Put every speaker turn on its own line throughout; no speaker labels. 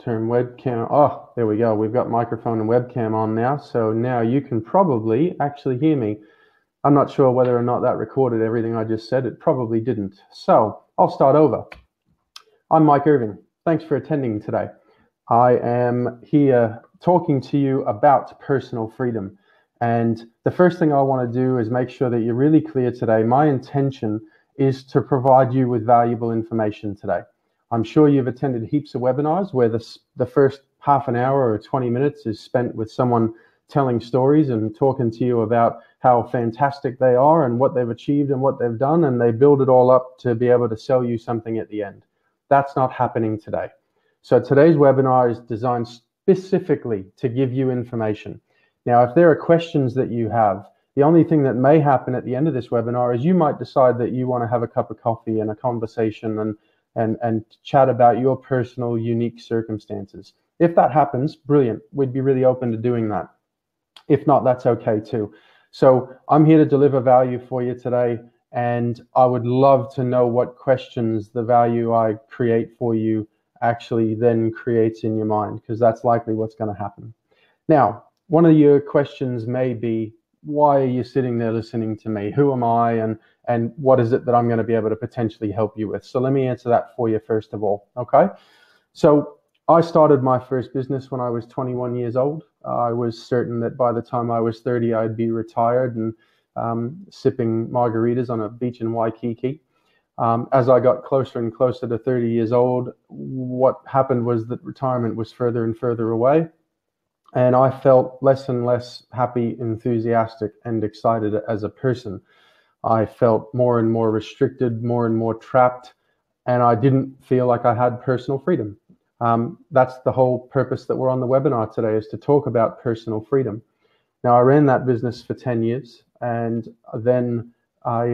Turn webcam. Oh, there we go. We've got microphone and webcam on now. So now you can probably actually hear me. I'm not sure whether or not that recorded everything I just said. It probably didn't. So I'll start over. I'm Mike Irving. Thanks for attending today. I am here talking to you about personal freedom. And the first thing I want to do is make sure that you're really clear today. My intention is to provide you with valuable information today. I'm sure you've attended heaps of webinars where the first half an hour or 20 minutes is spent with someone telling stories and talking to you about how fantastic they are and what they've achieved and what they've done, and they build it all up to be able to sell you something at the end. That's not happening today. So today's webinar is designed specifically to give you information. Now, if there are questions that you have, the only thing that may happen at the end of this webinar is you might decide that you want to have a cup of coffee and a conversation and chat about your personal unique circumstances. If that happens, brilliant. We'd be really open to doing that. If not, that's okay too. So I'm here to deliver value for you today, and I would love to know what questions the value I create for you actually then creates in your mind, because that's likely what's going to happen. Now, one of your questions may be, why are you sitting there listening to me? Who am I? And what is it that I'm going to be able to potentially help you with? So let me answer that for you first of all, okay? So I started my first business when I was 21 years old. I was certain that by the time I was 30, I'd be retired and sipping margaritas on a beach in Waikiki. As I got closer and closer to 30 years old, what happened was that retirement was further and further away. And I felt less and less happy, enthusiastic, and excited as a person. I felt more and more restricted, more and more trapped, and I didn't feel like I had personal freedom. That's the whole purpose that we're on the webinar today, is to talk about personal freedom. Now, I ran that business for 10 years, and then I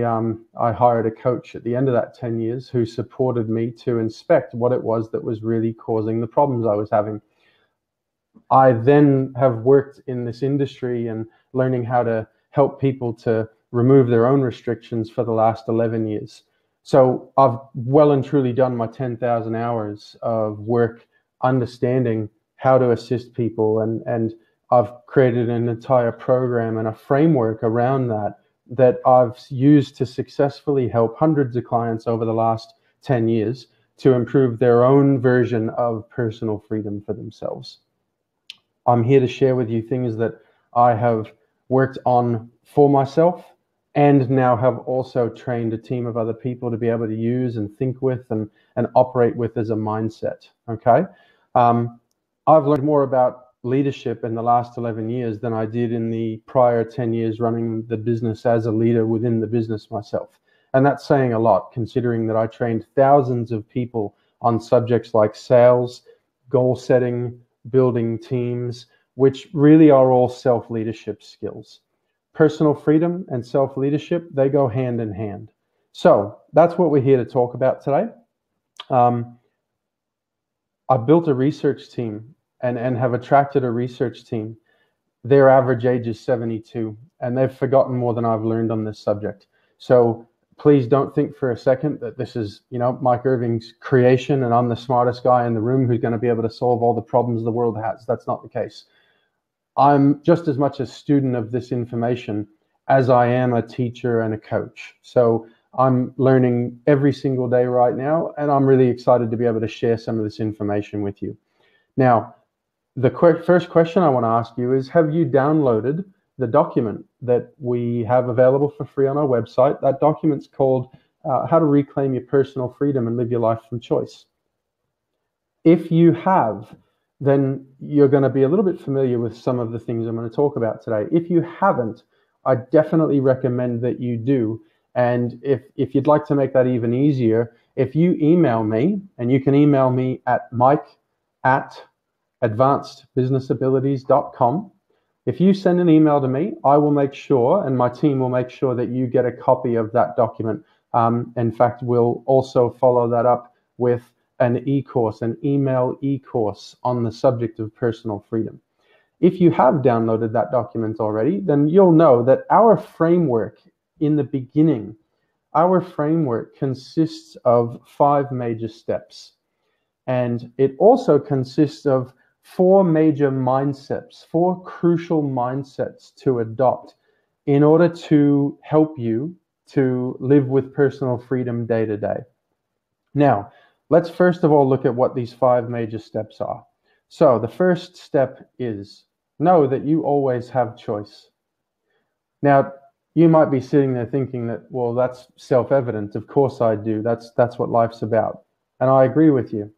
hired a coach at the end of that 10 years who supported me to inspect what it was that was really causing the problems I was having. I then have worked in this industry and learning how to help people to remove their own restrictions for the last 11 years. So I've well and truly done my 10,000 hours of work understanding how to assist people, and I've created an entire program and a framework around that I've used to successfully help hundreds of clients over the last 10 years to improve their own version of personal freedom for themselves. I'm here to share with you things that I have worked on for myself, and now have also trained a team of other people to be able to use and think with and operate with as a mindset, okay? I've learned more about leadership in the last 11 years than I did in the prior 10 years running the business as a leader within the business myself. And that's saying a lot, considering that I trained thousands of people on subjects like sales, goal setting, building teams, which really are all self-leadership skills. Personal freedom and self-leadership, they go hand in hand. So that's what we're here to talk about today. I built a research team and have attracted a research team. Their average age is 72, and they've forgotten more than I've learned on this subject. So please don't think for a second that this is, Mike Irving's creation and I'm the smartest guy in the room who's going to be able to solve all the problems the world has. That's not the case. I'm just as much a student of this information as I am a teacher and a coach. So I'm learning every single day right now, and I'm really excited to be able to share some of this information with you. Now, the first question I want to ask you is, have you downloaded the document that we have available for free on our website? That document's called How to Reclaim Your Personal Freedom and Live Your Life from Choice. If you have, then you're going to be a little bit familiar with some of the things I'm going to talk about today. If you haven't, I definitely recommend that you do. And if you'd like to make that even easier, if you email me, and you can email me at mike@advancedbusinessabilities.com. If you send an email to me, I will make sure, and my team will make sure, that you get a copy of that document. In fact, we'll also follow that up with an e-course, an email e-course on the subject of personal freedom. If you have downloaded that document already, then you'll know that our framework in the beginning, our framework consists of 5 major steps. And it also consists of four major mindsets, four crucial mindsets to adopt in order to help you to live with personal freedom day to day. Now, let's first of all look at what these five major steps are. So the first step is know that you always have choice. Now, you might be sitting there thinking that, well, that's self-evident. Of course I do. That's what life's about. And I agree with you.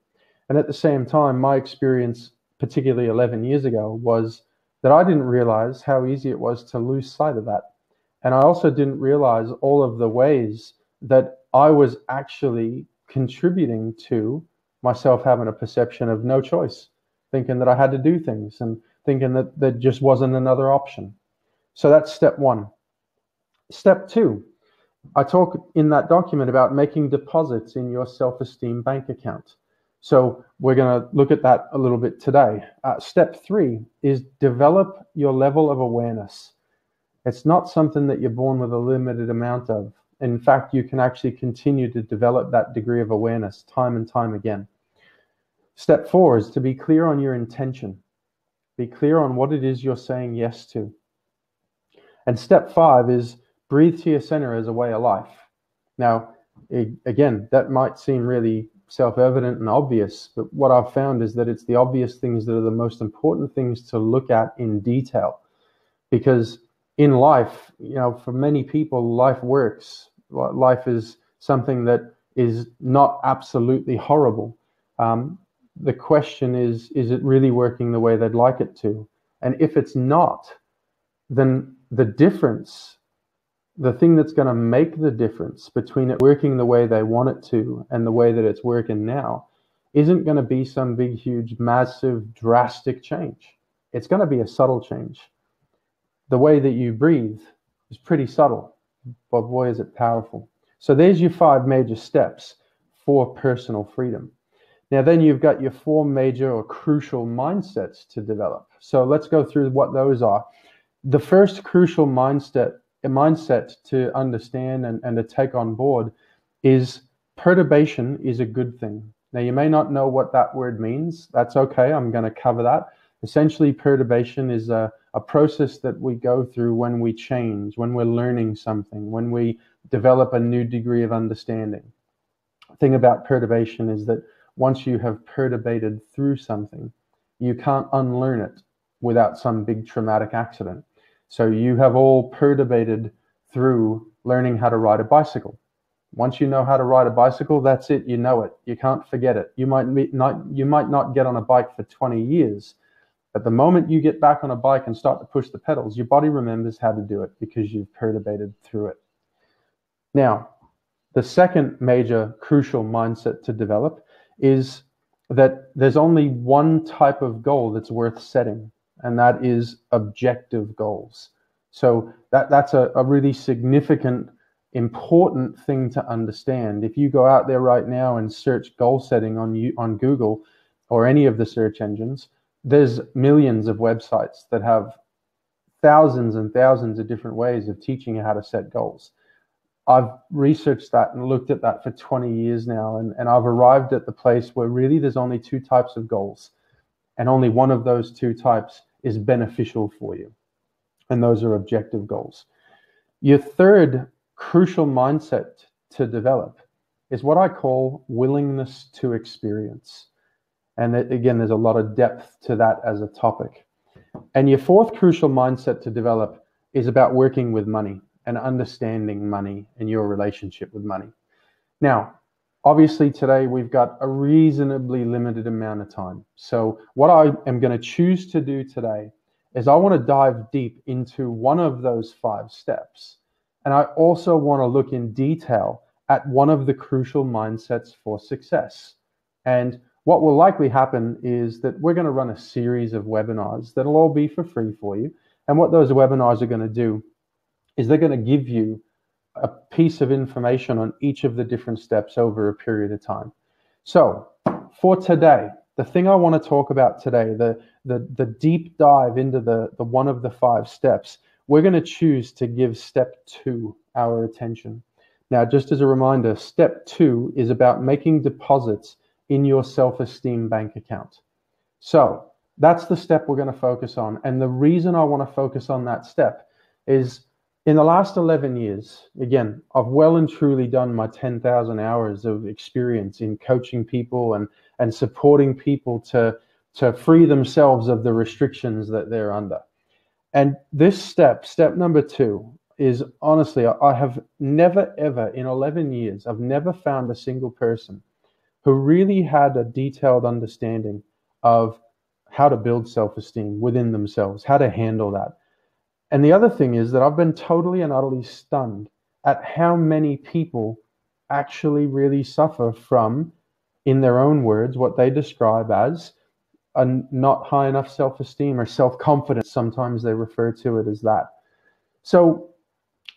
And at the same time, my experience, particularly 11 years ago, was that I didn't realize how easy it was to lose sight of that. And I also didn't realize all of the ways that I was actually contributing to myself having a perception of no choice, thinking that I had to do things and thinking that there just wasn't another option. So that's step one. Step two, I talk in that document about making deposits in your self-esteem bank account. So we're going to look at that a little bit today. Step three is develop your level of awareness. It's not something that you're born with a limited amount of. In fact, you can actually continue to develop that degree of awareness time and time again. Step four is to be clear on your intention. Be clear on what it is you're saying yes to. And step five is breathe to your center as a way of life. Now, again, that might seem really self-evident and obvious, but what I've found is that it's the obvious things that are the most important things to look at in detail. Because in life, for many people, life works. Life is something that is not absolutely horrible. The question is it really working the way they'd like it to? And if it's not, then the difference, the thing that's going to make the difference between it working the way they want it to and the way that it's working now isn't going to be some big, huge, massive, drastic change. It's going to be a subtle change. The way that you breathe is pretty subtle, but boy, is it powerful. So there's your five major steps for personal freedom. Now, then you've got your four major or crucial mindsets to develop. So let's go through what those are. The first crucial mindset to understand and to take on board is perturbation is a good thing. Now, you may not know what that word means. That's okay. I'm going to cover that. Essentially, perturbation is a process that we go through when we change, when we're learning something, when we develop a new degree of understanding. The thing about perturbation is that once you have perturbated through something, you can't unlearn it without some big traumatic accident. So you have all perturbated through learning how to ride a bicycle. Once you know how to ride a bicycle, that's it. You know it. You can't forget it. You might not get on a bike for 20 years, but the moment you get back on a bike and start to push the pedals, your body remembers how to do it because you've perturbated through it. Now, the second major crucial mindset to develop is that there's only one type of goal that's worth setting, and that is objective goals. So that's a really significant, important thing to understand. If you go out there right now and search goal setting on Google or any of the search engines, there's millions of websites that have thousands and thousands of different ways of teaching you how to set goals. I've researched that and looked at that for 20 years now, and I've arrived at the place where really there's only two types of goals, and only one of those two types is beneficial for you, and those are objective goals. Your third crucial mindset to develop is what I call willingness to experience. And again, there's a lot of depth to that as a topic. And your fourth crucial mindset to develop is about working with money and understanding money and your relationship with money. Now, obviously today we've got a reasonably limited amount of time. So what I am going to choose to do today is I want to dive deep into one of those five steps. And I also want to look in detail at one of the crucial mindsets for success. And what will likely happen is that we're going to run a series of webinars that'll all be for free for you. And what those webinars are going to do is they're going to give you a piece of information on each of the different steps over a period of time. So for today, the thing I want to talk about today, the deep dive into the one of the five steps, we're going to choose to give step 2 our attention. Now, just as a reminder, step 2 is about making deposits in your self-esteem bank account. So that's the step we're going to focus on. And the reason I want to focus on that step is in the last 11 years, again, I've well and truly done my 10,000 hours of experience in coaching people and supporting people to free themselves of the restrictions that they're under. And this step number 2, is honestly, I have never, ever in 11 years, I've never found a single person who really had a detailed understanding of how to build self-esteem within themselves, how to handle that. And the other thing is that I've been totally and utterly stunned at how many people actually really suffer from, in their own words, what they describe as a not high enough self-esteem or self-confidence. Sometimes they refer to it as that. So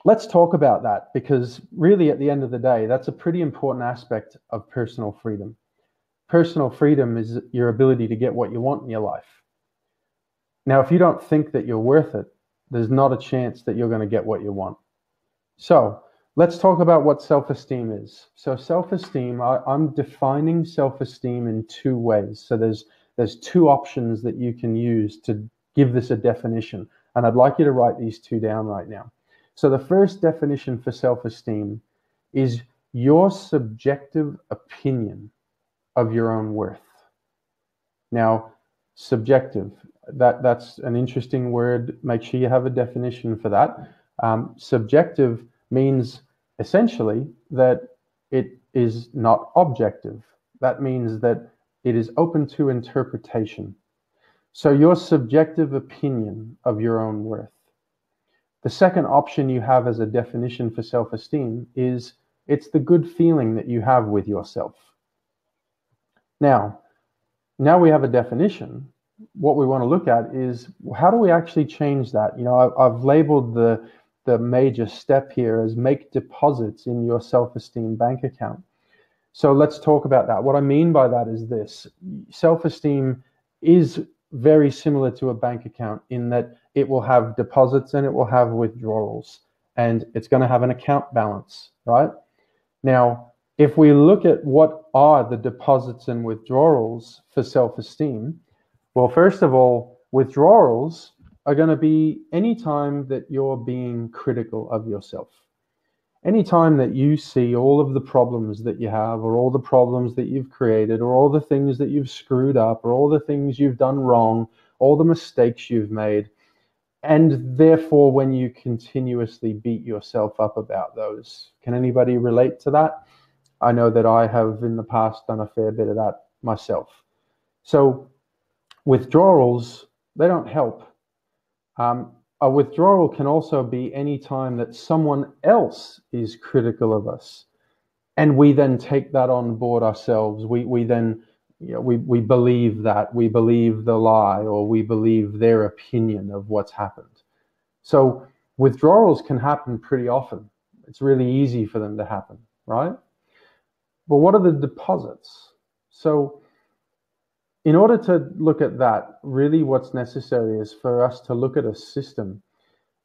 let's talk about that, because really at the end of the day, that's a pretty important aspect of personal freedom. Personal freedom is your ability to get what you want in your life. Now, if you don't think that you're worth it, there's not a chance that you're going to get what you want. So let's talk about what self-esteem is. So self-esteem, I'm defining self-esteem in 2 ways. So there's 2 options that you can use to give this a definition. And I'd like you to write these 2 down right now. So the first definition for self-esteem is your subjective opinion of your own worth. Now, subjective, that's an interesting word. Make sure you have a definition for that. Subjective means essentially that it is not objective. That means that it is open to interpretation. So your subjective opinion of your own worth. The second option you have as a definition for self-esteem is it's the good feeling that you have with yourself. Now we have a definition. What we want to look at is, how do we actually change that? You know, I've labeled the major step here as make deposits in your self-esteem bank account. So let's talk about that. What I mean by that is this. Self-esteem is very similar to a bank account in that it will have deposits and it will have withdrawals, and it's going to have an account balance, right? Now, if we look at what are the deposits and withdrawals for self-esteem, well, first of all, withdrawals are going to be any time that you're being critical of yourself. Anytime that you see all of the problems that you have, or all the problems that you've created, or all the things that you've screwed up, or all the things you've done wrong, all the mistakes you've made, and therefore when you continuously beat yourself up about those. Can anybody relate to that? I know that I have in the past done a fair bit of that myself. So withdrawals, they don't help. A withdrawal can also be any time that someone else is critical of us, and we then take that on board ourselves. We then, we believe that, we believe the lie, or we believe their opinion of what's happened. So withdrawals can happen pretty often. It's really easy for them to happen, right? But what are the deposits? So in order to look at that, really what's necessary is for us to look at a system.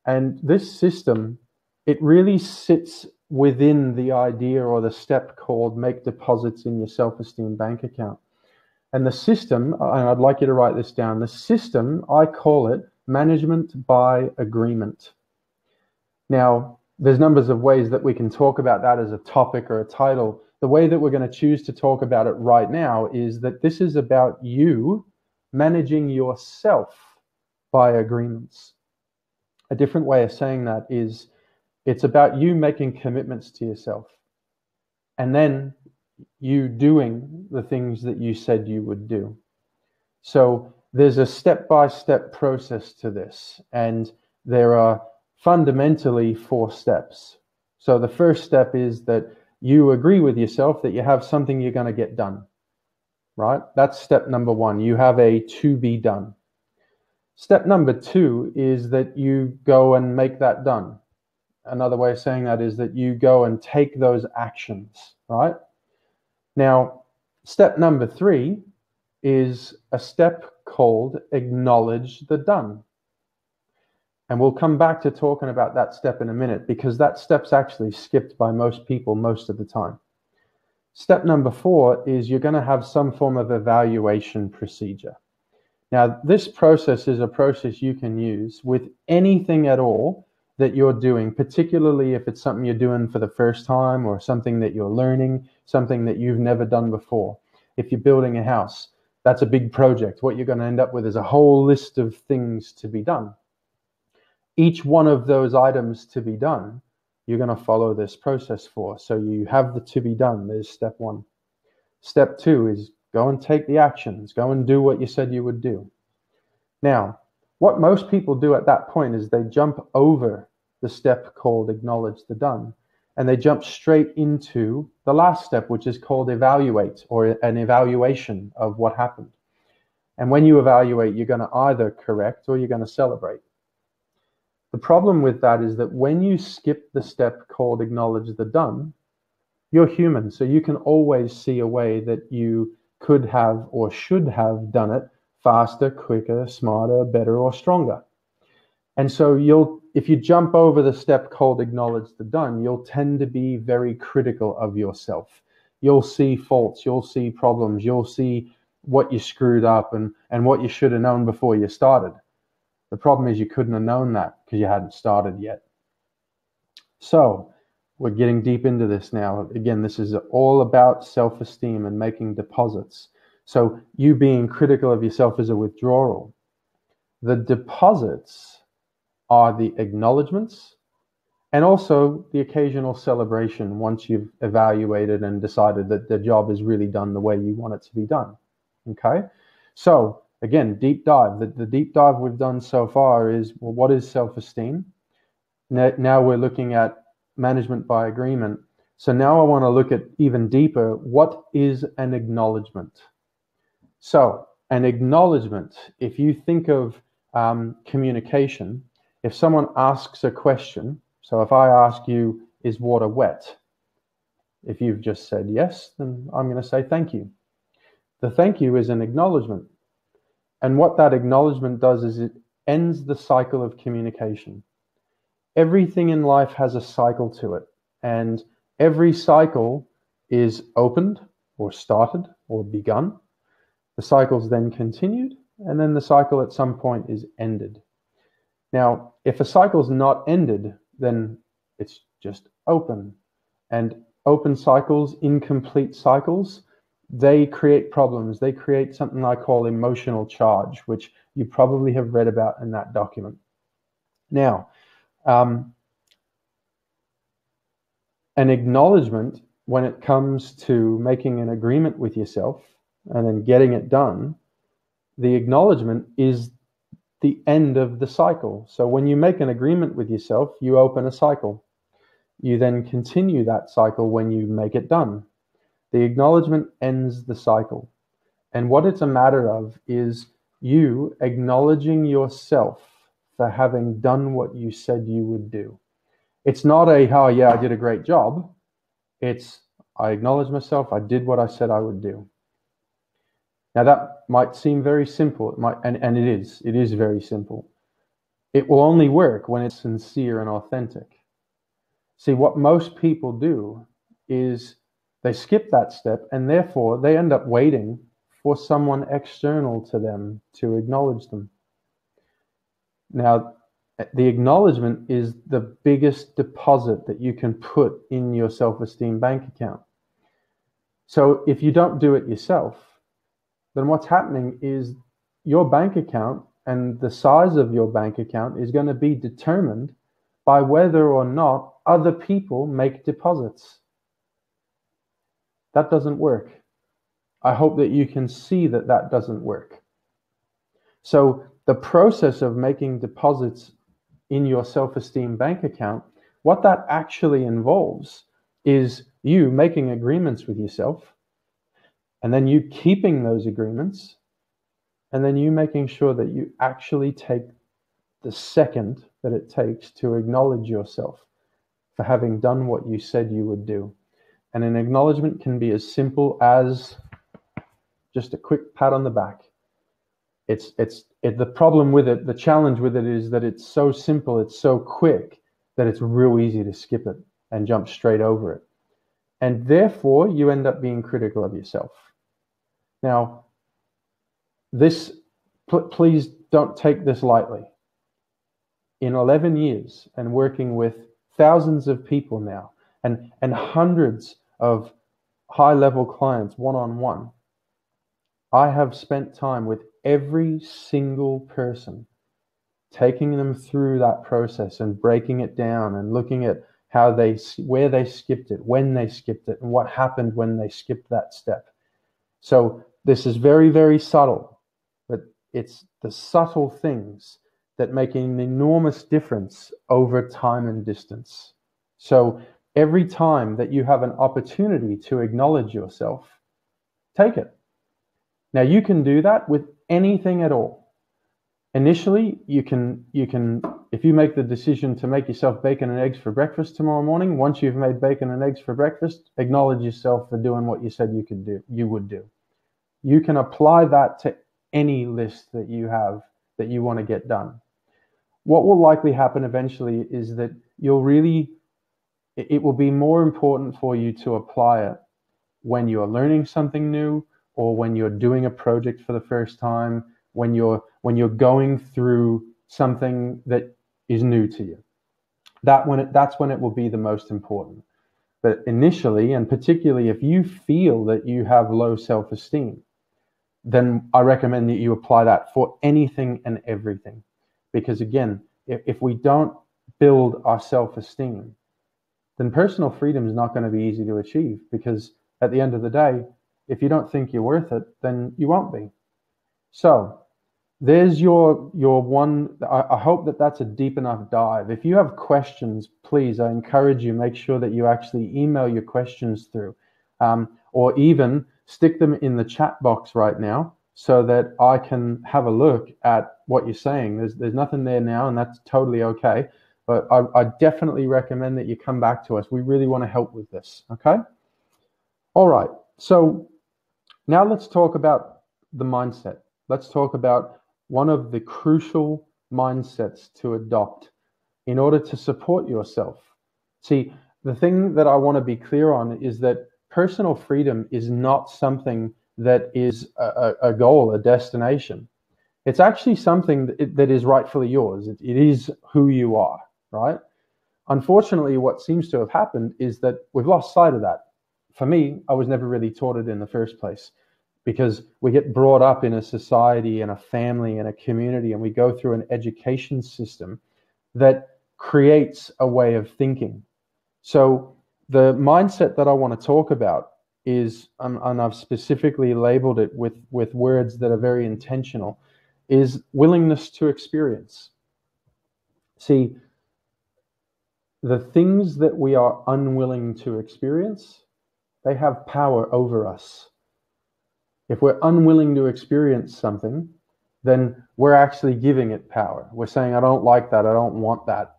And this system, it really sits within the idea or the step called make deposits in your self-esteem bank account. And the system, and I'd like you to write this down, the system, I call it management by agreement. Now, there's numbers of ways that we can talk about that as a topic or a title. The way that we're going to choose to talk about it right now is that this is about you managing yourself by agreements. A different way of saying that is it's about you making commitments to yourself and then you doing the things that you said you would do. So there's a step-by-step process to this, and there are fundamentally 4 steps. So the first step is that you agree with yourself that you have something you're going to get done, right? That's step number 1. You have a to be done. Step number 2 is that you go and make that done. Another way of saying that is that you go and take those actions, right? Now, step number 3 is a step called acknowledge the done. And we'll come back to talking about that step in a minute, because that step's actually skipped by most people most of the time. Step number 4 is you're going to have some form of evaluation procedure. Now, this process is a process you can use with anything at all that you're doing, particularly if it's something you're doing for the first time or something that you're learning, something that you've never done before. If you're building a house, that's a big project. What you're going to end up with is a whole list of things to be done. Each one of those items to be done, you're going to follow this process for. So you have the to be done. There's step 1. Step 2 is go and take the actions. Go and do what you said you would do. Now, what most people do at that point is they jump over the step called acknowledge the done, and they jump straight into the last step, which is called evaluate, or an evaluation of what happened. And when you evaluate, you're going to either correct or you're going to celebrate. The problem with that is that when you skip the step called acknowledge the done, you're human, so you can always see a way that you could have or should have done it faster, quicker, smarter, better, or stronger. And so if you jump over the step called acknowledge the done, you'll tend to be very critical of yourself. You'll see faults, you'll see problems, you'll see what you screwed up and what you should have known before you started. The problem is you couldn't have known that because you hadn't started yet. So we're getting deep into this now. Again, this is all about self-esteem and making deposits. So you being critical of yourself is a withdrawal. The deposits are the acknowledgements and also the occasional celebration once you've evaluated and decided that the job is really done the way you want it to be done. Okay? So again, deep dive. The deep dive we've done so far is, well, what is self-esteem? Now we're looking at management by agreement. So now I want to look at even deeper, what is an acknowledgement? So an acknowledgement, if you think of communication, if someone asks a question, so if I ask you, is water wet? If you've just said yes, then I'm going to say thank you. The thank you is an acknowledgement. And what that acknowledgement does is it ends the cycle of communication. Everything in life has a cycle to it, and every cycle is opened or started or begun. The cycle's then continued, and then the cycle at some point is ended. Now, if a cycle's not ended, then it's just open. And open cycles, incomplete cycles, they create problems. They create something I call emotional charge, which you probably have read about in that document. Now, an acknowledgement, when it comes to making an agreement with yourself and then getting it done, the acknowledgement is the end of the cycle. So when you make an agreement with yourself, you open a cycle. You then continue that cycle when you make it done. The acknowledgement ends the cycle. And what it's a matter of is you acknowledging yourself for having done what you said you would do. It's not a, oh yeah, I did a great job. It's, I acknowledge myself, I did what I said I would do. Now that might seem very simple, and it is very simple. It will only work when it's sincere and authentic. See, what most people do is they skip that step, and therefore they end up waiting for someone external to them to acknowledge them. Now, the acknowledgement is the biggest deposit that you can put in your self-esteem bank account. So if you don't do it yourself, then what's happening is your bank account and the size of your bank account is going to be determined by whether or not other people make deposits. That doesn't work. I hope that you can see that that doesn't work. So the process of making deposits in your self-esteem bank account, what that actually involves is you making agreements with yourself, and then you keeping those agreements, and then you making sure that you actually take the second that it takes to acknowledge yourself for having done what you said you would do. And an acknowledgement can be as simple as just a quick pat on the back. The problem with it, the challenge with it is that it's so simple, it's so quick that it's real easy to skip it and jump straight over it. And therefore, you end up being critical of yourself. Now, please don't take this lightly. In 11 years and working with thousands of people now and hundreds of high-level clients one-on-one, I have spent time with every single person, taking them through that process and breaking it down and looking at where they skipped it, when they skipped it, and what happened when they skipped that step. So this is very, very subtle, but it's the subtle things that make an enormous difference over time and distance. So every time that you have an opportunity to acknowledge yourself, take it. Now you can do that with anything at all. Initially, you can, if you make the decision to make yourself bacon and eggs for breakfast tomorrow morning, once you've made bacon and eggs for breakfast, acknowledge yourself for doing what you said you would do. You can apply that to any list that you have that you want to get done. What will likely happen eventually is that it will be more important for you to apply it when you're learning something new, or when you're doing a project for the first time, when you're going through something that is new to you. That's when it will be the most important. But initially, and particularly if you feel that you have low self-esteem, then I recommend that you apply that for anything and everything. Because again, if we don't build our self-esteem, then personal freedom is not going to be easy to achieve, because at the end of the day, if you don't think you're worth it, then you won't be. So there's your one. I hope that that's a deep enough dive. If you have questions, please, I encourage you, make sure that you actually email your questions through, or even stick them in the chat box right now so that I can have a look at what you're saying. There's nothing there now, and that's totally okay. But I definitely recommend that you come back to us. We really want to help with this, okay? All right, so now let's talk about the mindset. Let's talk about one of the crucial mindsets to adopt in order to support yourself. See, the thing that I want to be clear on is that personal freedom is not something that is a goal, a destination. It's actually something that is rightfully yours. It is who you are, right? Unfortunately, what seems to have happened is that we've lost sight of that. For me, I was never really taught it in the first place, because we get brought up in a society and a family and a community, and we go through an education system that creates a way of thinking. So the mindset that I want to talk about is, and I've specifically labeled it with words that are very intentional, is willingness to experience. See, the things that we are unwilling to experience, they have power over us. If we're unwilling to experience something, then we're actually giving it power. We're saying, I don't like that, I don't want that.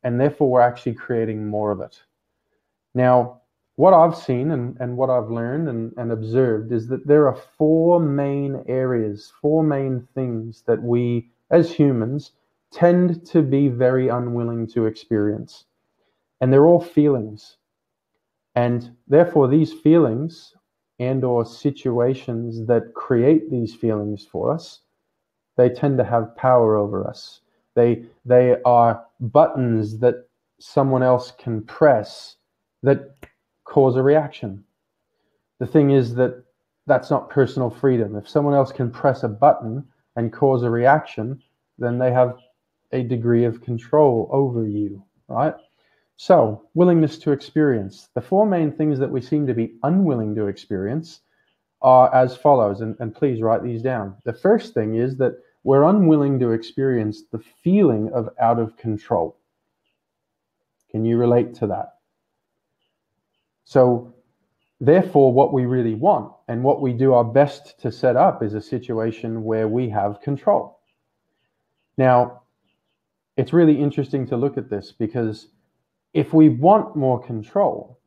And therefore, we're actually creating more of it. Now, what I've seen and what I've learned and observed is that there are four main areas, four main things that we as humans tend to be very unwilling to experience. And they're all feelings. And therefore, these feelings and or situations that create these feelings for us, they tend to have power over us. They are buttons that someone else can press that cause a reaction. The thing is that that's not personal freedom. If someone else can press a button and cause a reaction, then they have a degree of control over you, right? So, willingness to experience. The four main things that we seem to be unwilling to experience are as follows, and please write these down. The first thing is that we're unwilling to experience the feeling of out of control. Can you relate to that? So, therefore, what we really want and what we do our best to set up is a situation where we have control. Now, it's really interesting to look at this, because if we want more control,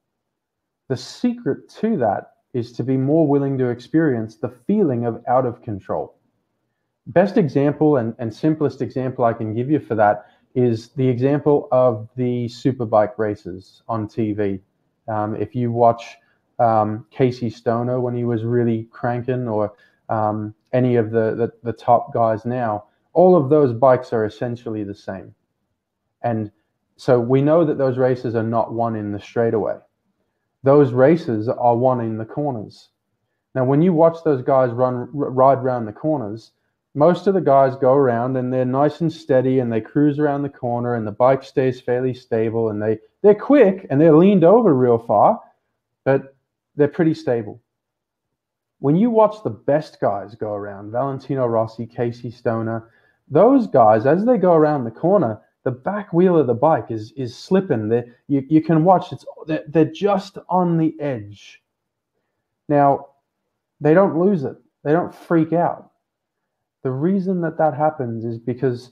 the secret to that is to be more willing to experience the feeling of out of control. Best example and simplest example I can give you for that is the example of the superbike races on TV. If you watch Casey Stoner when he was really cranking, or any of the top guys now, all of those bikes are essentially the same. And so we know that those races are not won in the straightaway. Those races are won in the corners. Now, when you watch those guys ride around the corners, most of the guys go around and they're nice and steady and they cruise around the corner and the bike stays fairly stable and they're quick and they're leaned over real far, but they're pretty stable. When you watch the best guys go around, Valentino Rossi, Casey Stoner, those guys, as they go around the corner, the back wheel of the bike is slipping. You can watch, they're just on the edge. Now, they don't lose it. They don't freak out. The reason that happens is because,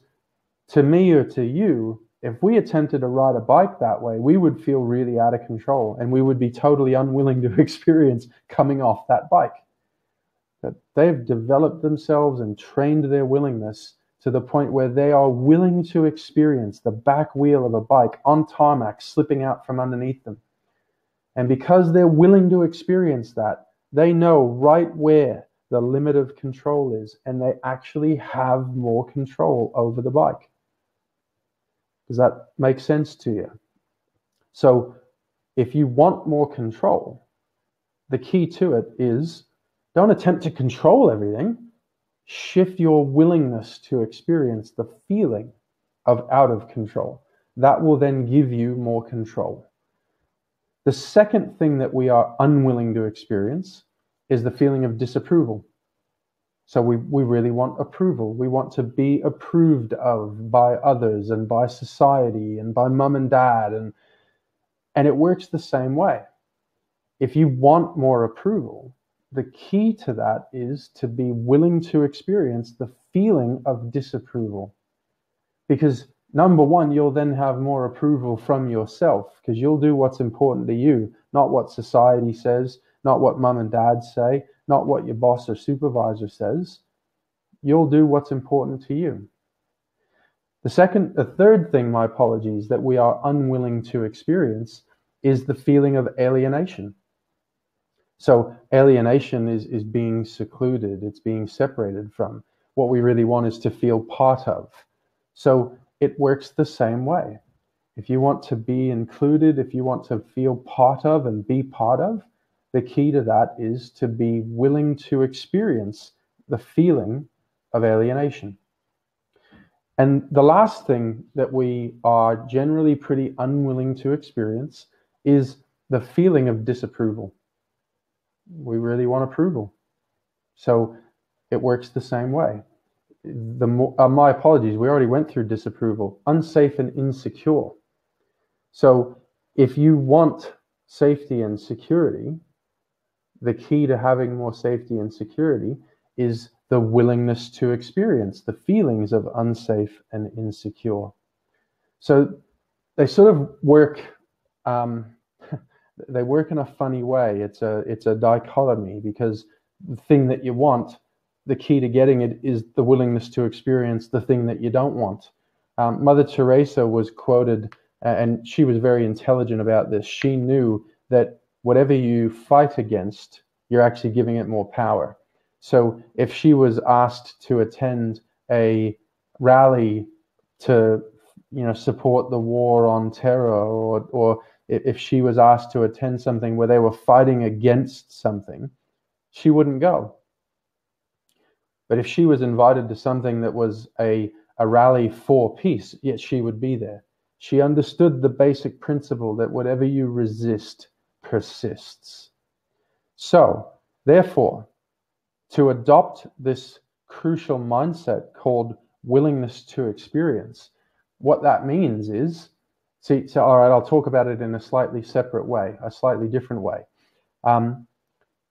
to me or to you, if we attempted to ride a bike that way, we would feel really out of control and we would be totally unwilling to experience coming off that bike. That they've developed themselves and trained their willingness to the point where they are willing to experience the back wheel of a bike on tarmac slipping out from underneath them. And because they're willing to experience that, they know right where the limit of control is, and they actually have more control over the bike. Does that make sense to you? So if you want more control, the key to it is don't attempt to control everything. Shift your willingness to experience the feeling of out of control. That will then give you more control. The second thing that we are unwilling to experience is the feeling of disapproval. So we really want approval. We want to be approved of by others and by society and by mum and dad. And it works the same way. If you want more approval, the key to that is to be willing to experience the feeling of disapproval. Because number one, you'll then have more approval from yourself because you'll do what's important to you, not what society says, not what mum and dad say, not what your boss or supervisor says. You'll do what's important to you. The third thing, my apologies, that we are unwilling to experience is the feeling of alienation. So alienation is being secluded, it's being separated from. What we really want is to feel part of. So it works the same way. If you want to be included, if you want to feel part of and be part of, the key to that is to be willing to experience the feeling of alienation. And the last thing that we are generally pretty unwilling to experience is the feeling of disapproval. We really want approval. So it works the same way. My apologies, we already went through disapproval. Unsafe and insecure. So if you want safety and security, the key to having more safety and security is the willingness to experience the feelings of unsafe and insecure. So they sort of work, they work in a funny way. It's a dichotomy, because the thing that you want, the key to getting it is the willingness to experience the thing that you don't want. Mother Teresa was quoted, and she was very intelligent about this. She knew that whatever you fight against, you're actually giving it more power. So if she was asked to attend a rally to, support the war on terror, or if she was asked to attend something where they were fighting against something, she wouldn't go. But if she was invited to something that was a rally for peace, yet she would be there. She understood the basic principle that whatever you resist persists. So, therefore, to adopt this crucial mindset called willingness to experience, what that means is, all right, I'll talk about it in a slightly separate way, a slightly different way.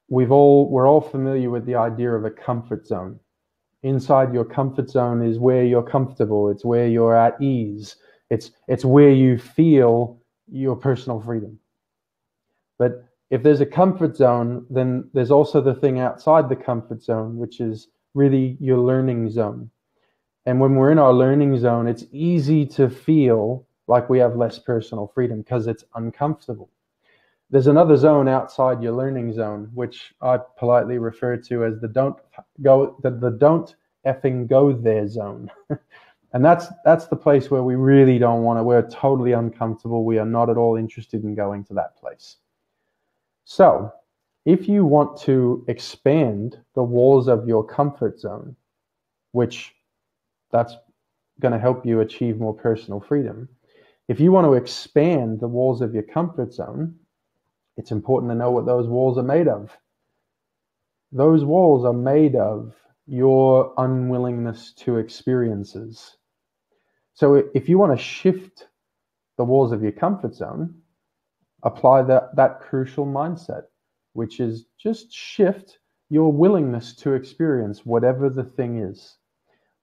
We're all familiar with the idea of a comfort zone. Inside your comfort zone is where you're comfortable. It's where you're at ease. It's where you feel your personal freedom. But if there's a comfort zone, then there's also the thing outside the comfort zone, which is really your learning zone. And when we're in our learning zone, it's easy to feel like we have less personal freedom because it's uncomfortable. There's another zone outside your learning zone, which I politely refer to as the don't effing go there zone. And that's the place where we really don't want to. We're totally uncomfortable. We are not at all interested in going to that place. So if you want to expand the walls of your comfort zone, which that's going to help you achieve more personal freedom. If you want to expand the walls of your comfort zone, it's important to know what those walls are made of. Those walls are made of your unwillingness to experiences. So if you want to shift the walls of your comfort zone, apply that crucial mindset, which is just shift your willingness to experience whatever the thing is.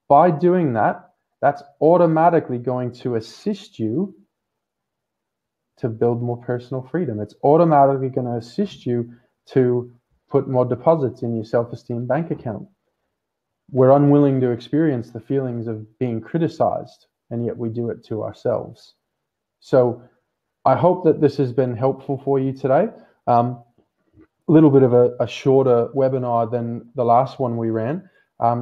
By doing that, that's automatically going to assist you to build more personal freedom. It's automatically going to assist you to put more deposits in your self-esteem bank account. We're unwilling to experience the feelings of being criticized, and yet we do it to ourselves. So I hope that this has been helpful for you today. A little bit of a shorter webinar than the last one we ran.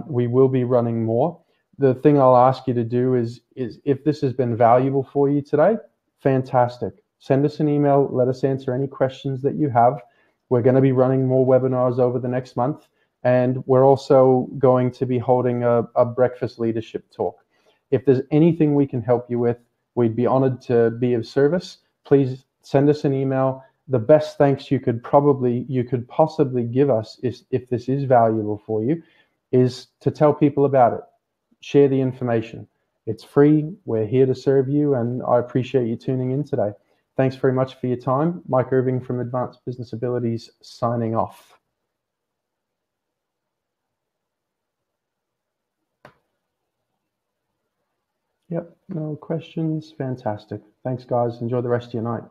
We will be running more. The thing I'll ask you to do is if this has been valuable for you today, fantastic. Send us an email. Let us answer any questions that you have. We're going to be running more webinars over the next month. And we're also going to be holding a breakfast leadership talk. If there's anything we can help you with, we'd be honored to be of service. Please send us an email. The best thanks you could possibly give us, is, if this is valuable for you, is to tell people about it. Share the information. It's free. We're here to serve you, and I appreciate you tuning in today. Thanks very much for your time. Mike Irving from Advanced Business Abilities signing off. Yep, no questions. Fantastic. Thanks, guys. Enjoy the rest of your night.